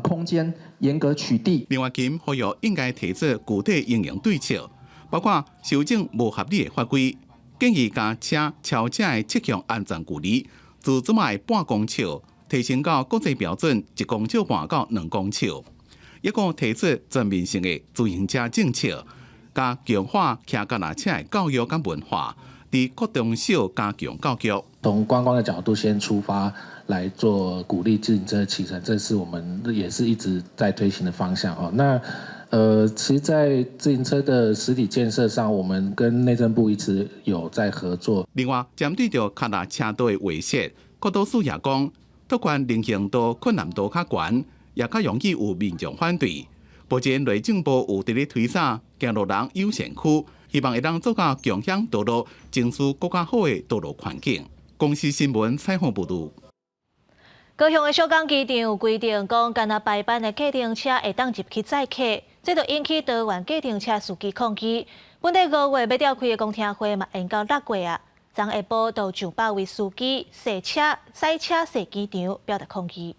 空间，严格取缔。另外，今呼吁应该提出具体应用对策，包括修正无合理的法规，建议将车超车的侧向安全距离自最卖半公尺提升到国际标准1公尺半到2公尺，一共提出全面性的自行车政策，加强化骑脚踏车的教育跟文化。伫各中小加强教育，从观光的角度先出发来做鼓励自行车骑乘，这是我们也是一直在推行的方向哦。那其实，在自行车的实体建设上，我们跟内政部一直有在合作。另外，针对着脚踏车道的围设，国土署也讲，拓宽人行道困难度较悬，也较容易有民众反对。目前内政部有伫咧推啥行路人优先区，希望会当做到共享道路，争取更加好的道路环境。公司新闻采访报道。高雄的小港机场有规定，讲干那排班的计程车会当入去载客，这就引起多元计程车司机抗议。本地5月要召开的公听会嘛，延到6月啊。昨下晡到上百位司机塞车驶机场，表达抗议。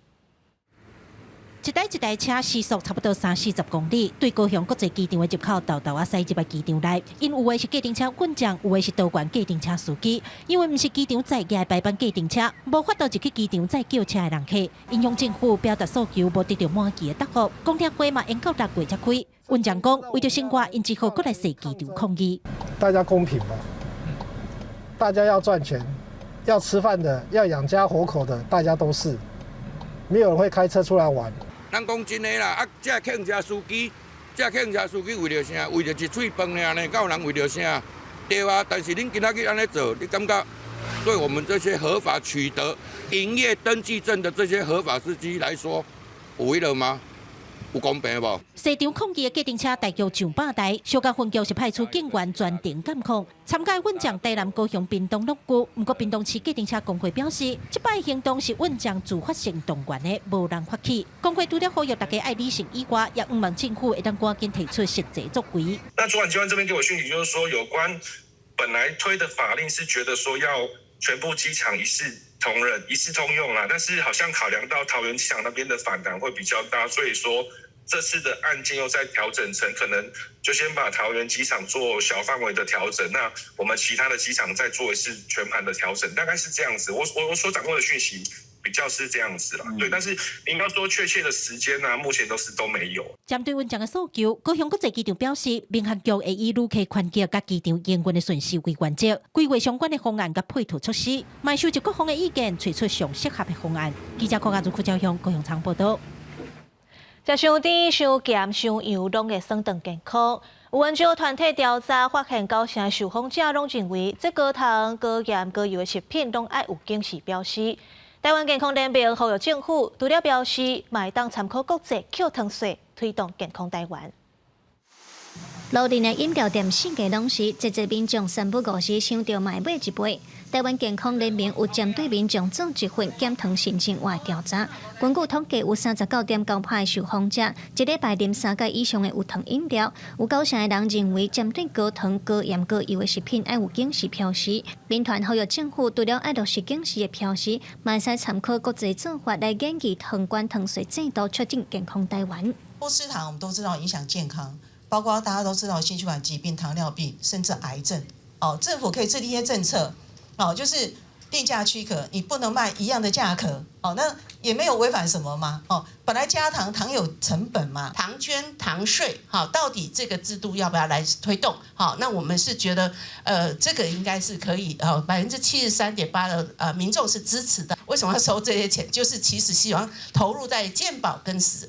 一台车时速差不多30-40公里，对高雄国际机场的入口豆豆驶入来机场内。因有的是计程车运将，有的是多元计程车司机。因为毋是机场载客的排班计程车，无法度入去机场载叫车的人客。因向政府表达诉求，无得到满期的答复。公听会嘛延到6月才开。运将讲，为着生活，因只好过来驶机场抗议。大家公平嘛，大家要赚钱，要吃饭的，要养家活口的，大家都是。没有人会开车出来玩。咱讲真诶啦，啊，这计程车司机为着啥？为着一嘴饭尔呢？敢有人为着啥？对啊，但是恁今仔日安尼做，你感觉对我们这些合法取得营业登记证的这些合法司机来说，有为了吗？有公平无？市场抗议的计程车大约上百台，小港分局是派出警员专程监控。参加运将台南高雄屏东6区，不过屏东市计程车工会表示，这摆行动是运将自发性动员的，无人发起。工会除了呼吁大家爱理性以外，也望政府会当赶紧提出实际作为。那主管机关这边给我讯息，就是说有关本来推的法令是觉得说要全部机场一视同仁、一视通用啦，但是好像考量到桃园机场那边的反弹会比较大，所以说。这次的案件又在调整成，可能就先把桃园机场做小范围的调整，那我们其他的机场再做一次全盘的调整，大概是这样子。我所掌握的讯息比较是这样子啦，对。但是您要说确切的时间呢，目前都没有。针对运将的诉求，高雄国际机场表示，民航局会以旅客权益甲机场营运的顺序为原则，规划相关的方案甲配套措施，卖收集各方的意见，推出上适合的方案。记者柯家如柯兆雄高雄场报道。食伤甜、伤咸、伤油，拢会损长健康。有研究团体调查发现，9成受访者拢认为，这高糖、高盐、高油的食品拢爱有警示标识。台湾健康联盟呼吁政府除了标示，嘛会当参考国际扣糖税，推动健康台湾。路边的饮料店四界拢是，这民众3不5时想着买一杯。台湾健康联盟有针对民众做一份减糖申请外调查，根据统计，有39.9%的受访者一礼拜饮3届以上的无糖饮料，有9成的人认为针对高糖、高盐、高油的食品爱有警示标识。民团呼吁政府除了爱落实警示的标识，嘛会使参考国际做法来建议糖管糖税制度，促进健康台湾。不吃糖，我们都知道影响健康。包括大家都知道心血管疾病、糖尿病，甚至癌症。政府可以制定一些政策，就是定价区隔，你不能卖一样的价格。那也没有违反什么嘛。本来加糖，糖有成本嘛，糖捐、糖税，到底这个制度要不要来推动？那我们是觉得，这个应该是可以，73.8%的民众是支持的。为什么要收这些钱？就是其实希望投入在健保跟食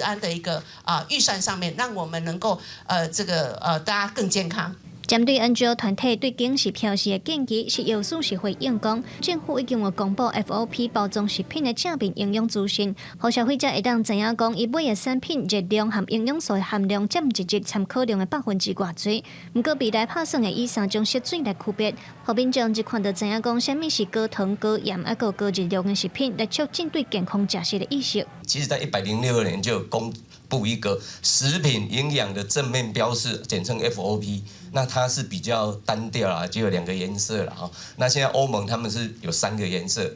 安的一个预算上面，让我们能够大家更健康。针对 NGO 团体对警示标示的建议，是有数是回应讲，政府已经有公布 FOP 包装食品的正面营养资讯，让消费者会当知影讲，伊买的产品热量含营养素的含量占一日参考量的%偌济。不过未来拍算会以3种食水来区别，让民众一看就知影讲，什么是高糖、高盐、高热量的食品，来促进对健康食食的意识。其实，在102年就有公布一个食品营养的正面标示，简称 FOP。那它是比较单调啦，只有2个颜色啦哈。那现在欧盟他们是有3个颜色，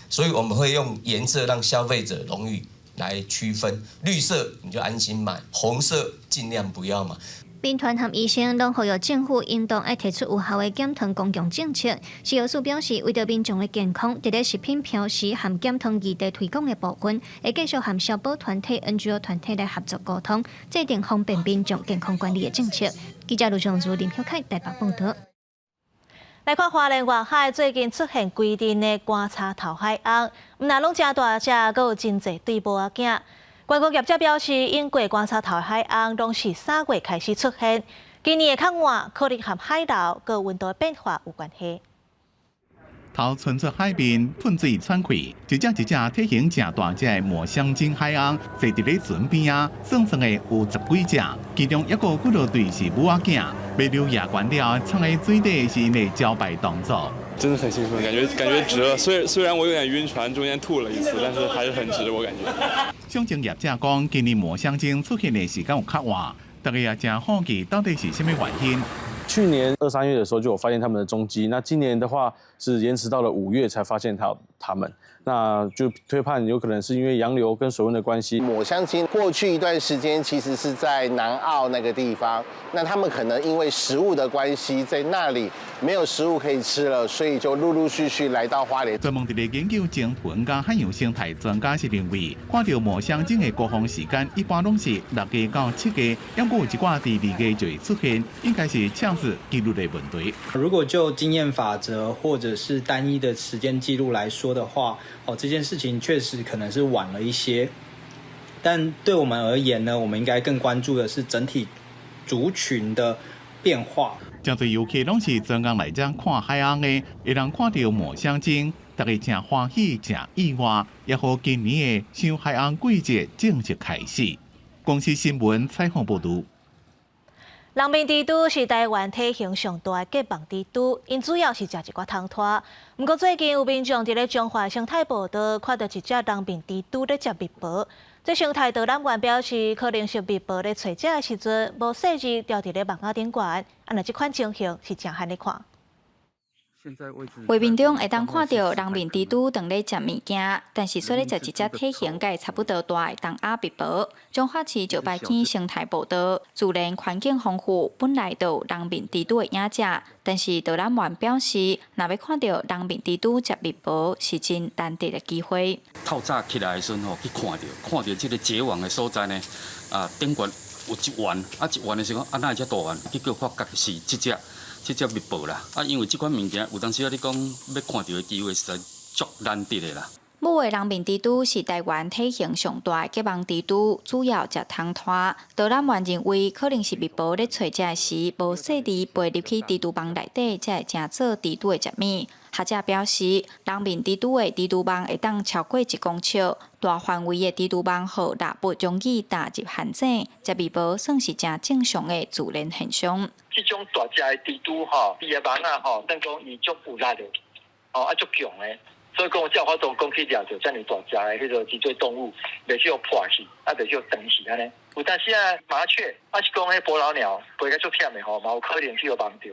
所以我们会用颜色让消费者容易来区分。绿色你就安心买，红色尽量不要买。兵团和医生拢呼吁政府应当爱提出有效的减糖公共政策。食药署表示，为着民众的健康，伫咧食品标示含减糖议题推广的部分，会继续和消保团体、NGO 团体来合作沟通，制定方便民众健康管理的政策。记者卢尚珠、林晓凯台北报道。来看花莲外海最近出现规定的观察头海翁，唔但拢真大只，阁有真侪对母仔囝。观光业者表示，英国观察头海翁拢是3月开始出现，今年的较晚，可能和海流、佮温度变化有关系。头冲出海面，喷水窜开，一只体型正大只的抹香鲸海鸥坐伫咧船边啊，算算的有10几只，其中一个几落队是母仔囝，未留夜关了，冲在水底是因的招牌动作。真的很兴奋，感觉值了。虽然我有点晕船，中间吐了一次，但是还是很值，我感觉。相关业者讲，今年抹香鲸出现的时间有较晚，大家也真好奇到底是什么原因。去年2、3月的时候就有发现他们的踪迹，那今年的话是延迟到了5月才发现他们，那就推判有可能是因为洋流跟水温的关系。抹香鲸过去一段时间其实是在南澳那个地方，那他们可能因为食物的关系，在那里没有食物可以吃了，所以就陆陆续续来到花莲。专门伫咧研究鲸豚甲海洋生态专家是认为，看到抹香鲸的过风时间一般拢是6月到7月，要过有一寡伫2月就会出现，应该是呛死记录的问题。如果就经验法则或者是单一的时间记录来说的话，这件事情确实可能是晚了一些，但对我们而言呢，我们应该更关注的是整体族群的变化。真侪游客拢是专工来这看海洋的，会当看到抹香鲸，大家真欢喜、真意外，也好今年的赏海洋季节正式开始。公司新闻采访报道。人面蜘蛛是台湾体型上大的甲蚌蜘蛛，因主要是食一寡汤拖。不过最近有民众伫咧中华生态步道看到一只人面蜘蛛咧食蜜蜂。这生态导览员表示，可能是蜜蜂咧找食的时阵无细致掉伫咧网仔顶悬，若这款情形是真罕咧看。画面中会当看到人面蜘蛛正咧食物件，但是说咧食一只体型甲差不多大的东亚蜜蜂。彰化市石牌区生态步道自然环境丰富，本来就有人面蜘蛛的影子，但是导览员表示，若要看到人面蜘蛛食蜜蜂，是真难得的机会。透早起来的时候去看到这个结网的所在呢，顶悬有一丸，一丸的时候哪会遮大丸？结果发觉是这只蜜蜂啦，因为这款物件有当时你讲要看到的机会实在足难得的啦。母的人面蜘蛛是台湾体型上大的甲蚌蜘蛛，主要食汤拖。导览员认为，可能是蜜蜂咧找食时无细致飞入去蜘蛛网内底，才会正做蜘蛛的食物。学者表示，人面蜘蛛的蜘蛛网会当超过1公尺，大范围的蜘蛛网互蜡物容易踏入陷阱，食蜜蜂算是正正常的自然现象。这种大只的蜘蛛吼，伊的网啊吼，等讲伊足有力的，足强的。所以讲，才有法度讲去掠着遮尔大只的迄个脊椎动物，袂去互破去，袂去互长去安尼。有但是麻雀，是讲迄捕老鸟，飞甲足忝的吼，嘛有可能去互网着。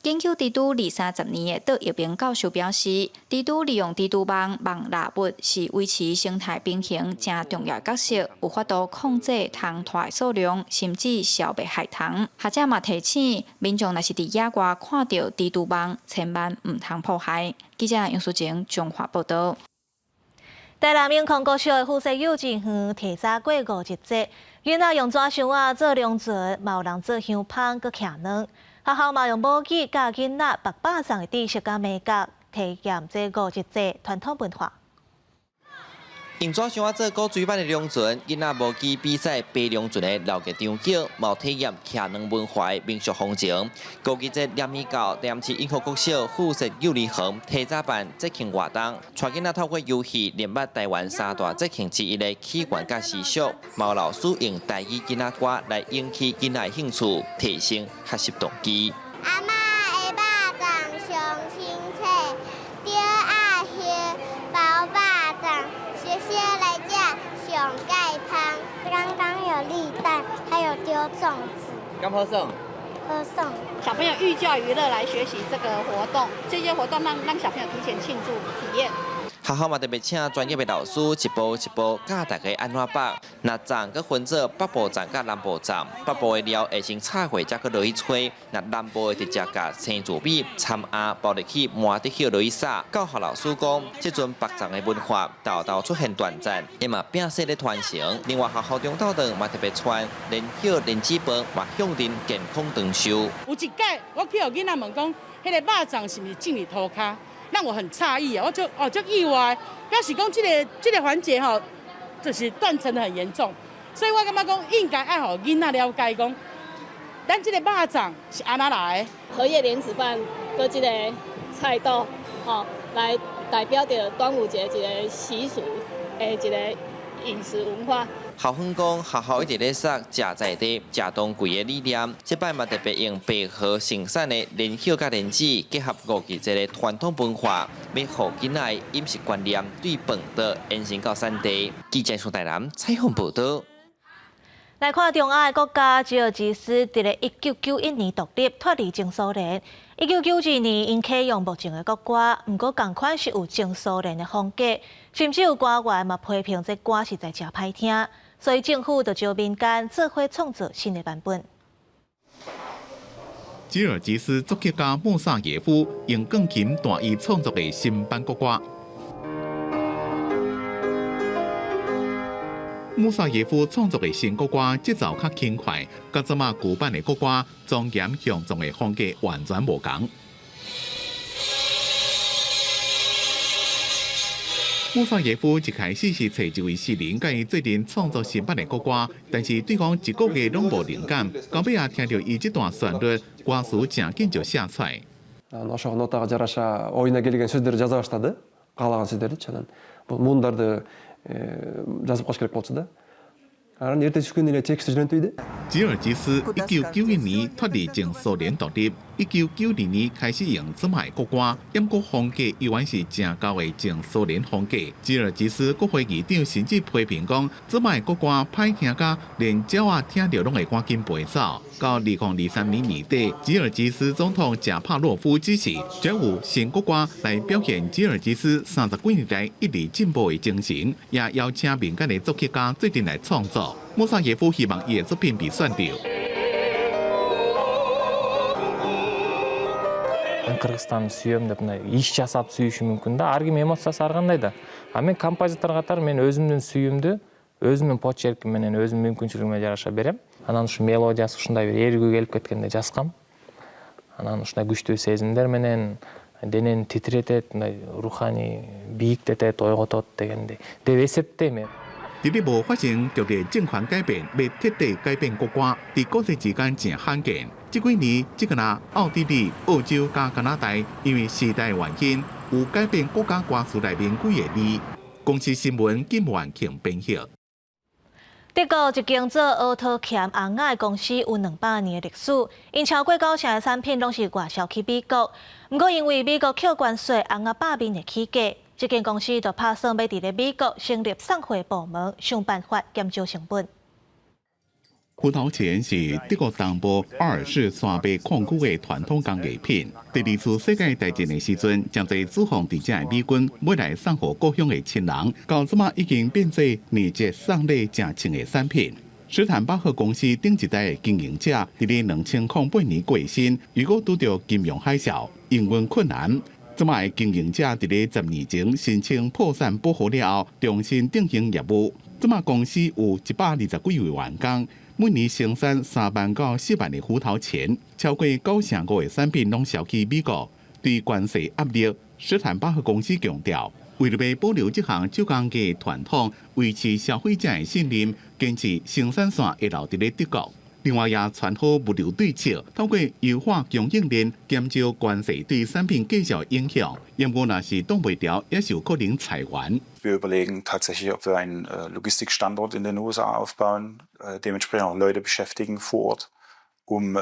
研究蜘蛛20-30年的杜玉明教授表示，蜘蛛利用蜘蛛网蜡物是维持生态平衡正重要角色，有法度控制虫拖的数量，甚至消灭害虫。学者嘛提醒民众，若是伫野外看到蜘蛛网，千万唔通破坏。记者杨淑晴中华报道。台南永康国小的附设幼稚园提早过5日节，囡仔用纸箱仔做凉船，嘛有人做香香搁徛卵。学校嘛用母语教囡仔白巴掌的知识甲美感，体验这5日节传统文化。用纸箱仔做古锥版的凉船，囡仔无记比赛爬凉船的老个场景，冇体验徛卵文化的民俗风情。5日节连米到连市永和国小附设幼儿园提早办节庆活动，带囡仔透过游戏练捌台湾3大节庆之一的起源甲习俗。毛老师用台语囡仔歌来引起囡仔兴趣，提升学习动机。阿嬷的巴掌上清脆，钓阿鱼包巴掌。学校来这上盖香，刚刚有立蛋，还有丢粽子。刚好送。喝送。小朋友寓教于乐来学习这个活动，这些活动让小朋友提前庆祝体验。学校嘛特别请专业的老师一步一步教大家安怎拔。那站佮分做北部站佮南部站，北部的料会先炒过，才佮落去吹。那南部的直接甲青竹米、掺鸭包入去，满得去落去撒。教学老师讲，这阵北站的文化豆豆出现短暂，也嘛变势咧传承。另外学校中道长嘛特别传连叶连纸饭，嘛向人健康长寿。有一届我去互囡仔问讲，迄个肉粽是毋是种伫涂骹？让我很诧异啊！我就意外，表示讲这个环节吼，就是断层的很严重，所以我感觉讲应该爱互囡仔了解讲，咱这个肉粽是安怎来的？荷叶莲子饭搁这个菜豆，来代表着端午节一个习俗的一个饮食文化。校方讲，学校一直咧说食在地、食当季的理念，这摆嘛特别用白河生产的莲藕甲莲子结合521个传统文化，要互囡仔饮食观念对饭的延伸到产地。记者苏台南采访报道。来看中亚的国家，吉尔吉斯伫咧1991年独立脱离前苏联，1992年因启用目前的国歌，不过同款是有前苏联的风格，甚至有歌员嘛批评这歌实在真歹听，所以政府就招民间做伙创作新的版本。吉尔吉斯作曲家穆萨耶夫用钢琴弹伊创作的新版国歌。穆萨耶夫创作的新国歌节奏较轻快，甲即马旧版的国歌庄严雄壮的风格完全无同。穆萨耶夫一开始是找一位诗人，甲伊做阵创作新版的国歌，但是对方一个月拢无灵感，到尾也听到伊这段旋律，歌词真紧就写出来。ошол нотага жараша оюна келген сөздөрдү жаза баштады. Каалаган сөздөрдү чынан. Бул мундарды жазып коюш керек болчу да. Анан эртеси күнү эле текстти жөнөтөйдү. 吉尔吉斯1991年脱离前苏联独立，1992年开始用即卖国歌，不过风格依然是正高的前苏联风格。吉尔吉斯国会议长甚至批评讲，即卖国歌歹听甲连鸟仔听到拢会赶紧飞走。到2023年年底，吉尔吉斯总统贾帕洛夫指示，将有新国歌来表现吉尔吉斯30几年来一直进步的精神，也邀请民间的作曲家做阵来创作。穆萨耶夫希望伊的作品被选到。 Кыргызстанды сүйөм деп мындай иш жасап сүйүшү мүмкүн да. Ар ким эмоциясы ар кандай да. А мен композитор катары мен өзүмдүн сүйүүмдү өзүмдүн почерким менен өзүмдүн мүмкүнчүлүгүмө жараша берем. Анан ушу мелодиясы ушундай бир эргүү келип кеткенде жазгам. Анан ушундай күчтүү сезимдер менен денени титиретет, мындай руханий бийиктетет, ойготот дегендей деп эсептейм мен. 伫咧无发生剧烈政权改变，要彻底改变国歌，伫国际之间真罕见。这几年，即个奥地利、澳洲加加拿大，因为时代原因，有改变国家歌词内面几个字。公司新闻金万庆编译。德国一间做奥托钳红仔的公司有200年的历史，因超过90%的产品拢是外销去美国。不过因为美国扣关税，红仔百面会起价。 这间公司就打算要伫咧美国成立送货部门，想办法减少成本。胡桃钳是德国东部阿尔士山脉矿区的传统工艺品。第二次世界大战的时阵，将在驻防伫遮的美军买来送互故乡的亲人，到即马已经变做年节送礼正穿的产品。史坦巴赫公司顶一代的经营者，伫咧2008年过身，如果拄到金融海啸，营运困难。 即卖经营者伫咧10年前申请破产保护了后，重新经营业务。即卖公司有120几位员工，每年生产3万到4万的胡桃钳，超过95%的产品拢销去美国。对关税压力，史坦巴赫公司强调，为了要保留这项手工艺传统，维持消费者的信任，坚持生产线会留伫咧德国。 另外，也传好物流对策，透过优化供应链，减少关税对产品计价影响。因果若是挡袂掉，也是有可能裁员。Wir überlegen tatsächlich, ob wir einen Logistikstandort in den USA aufbauen, dementsprechend auch Leute beschäftigen vor Ort, um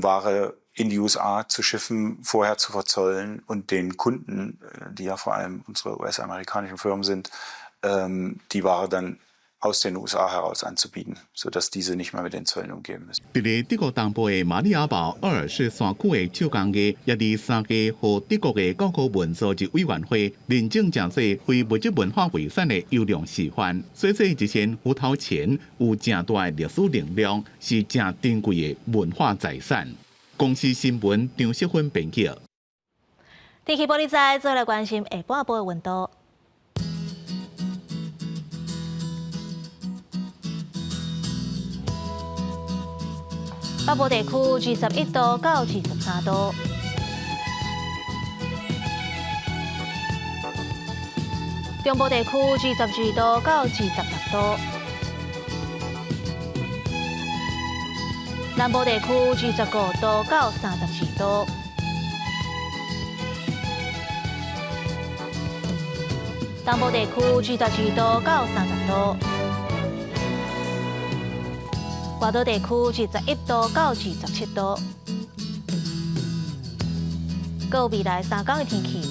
Ware in die USA zu schiffen, vorher zu verzollen und den Kunden, die ja vor allem unsere US-amerikanischen Firmen sind, die Ware dann aus den USA heraus anzubieten, sodass diese nicht mehr mit den Zöllen umgehen müssen. 伫咧德国东部的马里亚堡阿尔士山区的手工艺，也伫3家和德国的高科文组织委员会认证正做非物质文化遗产的优良示范。所以一件胡桃钳有正大的历史能量，是正珍贵的文化财产。公司新闻张淑芬编辑。天气玻璃仔再来关心下半晡的温度。 北部地区21度到23度，中部地区22度到26度，南部地区25度到34度，东部地区22度到30度，外岛地区21度到27度。还有未来3天的天气。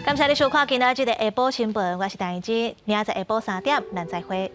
感谢你收看今仔日的下晡新闻，我是陈怡芝，明仔载下晡3点，咱再会。